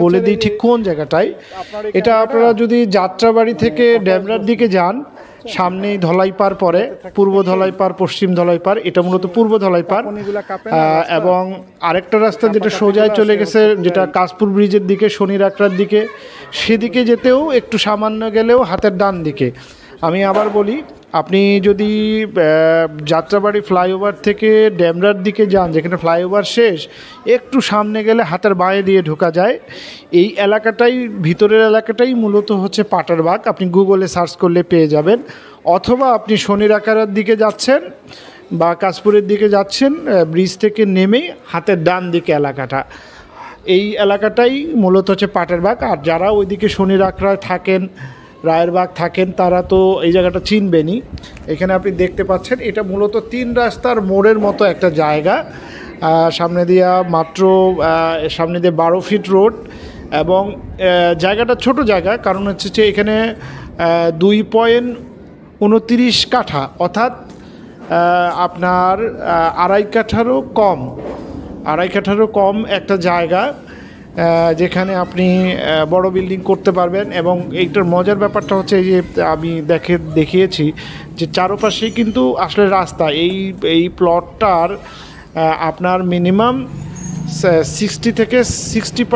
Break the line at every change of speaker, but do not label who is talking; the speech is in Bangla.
বলে দিই ঠিক কোন জায়গাটায়। এটা আপনারা যদি যাত্রাবাড়ি থেকে ড্যামরার দিকে যান, সামনেই ধলাইপাড় পরে, পূর্ব ধলাইপাড় পশ্চিম ধলাইপাড়, এটা মূলত পূর্ব ধলাইপাড়। এবং আরেকটা রাস্তা যেটা সোজায় চলে গেছে, যেটা কাশপুর ব্রিজের দিকে, শনির আখড়ার দিকে, সেদিকে যেতেও একটু সামান্য গেলেও হাতের ডান দিকে। আমি আবার বলি, আপনি যদি যাত্রাবাড়ি ফ্লাইওভার থেকে ড্যামরার দিকে যান, যেখানে ফ্লাইওভার শেষ, একটু সামনে গেলে হাতের বাঁয়ে দিয়ে ঢোকা যায়। এই এলাকাটাই, ভিতরের এলাকাটাই মূলত হচ্ছে পাটারবাগ। আপনি গুগলে সার্চ করলে পেয়ে যাবেন। অথবা আপনি শনির আখড়ার দিকে যাচ্ছেন বা কাশপুরের দিকে যাচ্ছেন, ব্রিজ থেকে নেমেই হাতের ডান দিকে এলাকাটা, এই এলাকাটাই মূলত হচ্ছে পাটারবাগ। আর যারা ওইদিকে শনির আখড়ায় থাকেন, রায়েরবাগ থাকেন, তারা তো এই জায়গাটা চিনবেনই। এখানে আপনি দেখতে পাচ্ছেন, এটা মূলত 3 রাস্তার মোড়ের মতো একটা জায়গা। সামনে সামনে দিয়ে 12 ফিট রোড, এবং জায়গাটা ছোট জায়গা, কারণ হচ্ছে যে এখানে 2.29 কাঠা, অর্থাৎ আপনার আড়াই কাঠারও কম একটা জায়গা, যেখানে আপনি বড় বিল্ডিং করতে পারবেন। এবং এইটার মজার ব্যাপারটা হচ্ছে যে আমি দেখিয়েছি যে চারপাশেই কিন্তু আসলে রাস্তা। এই প্লটটার আপনার মিনিমাম 60 থেকে 60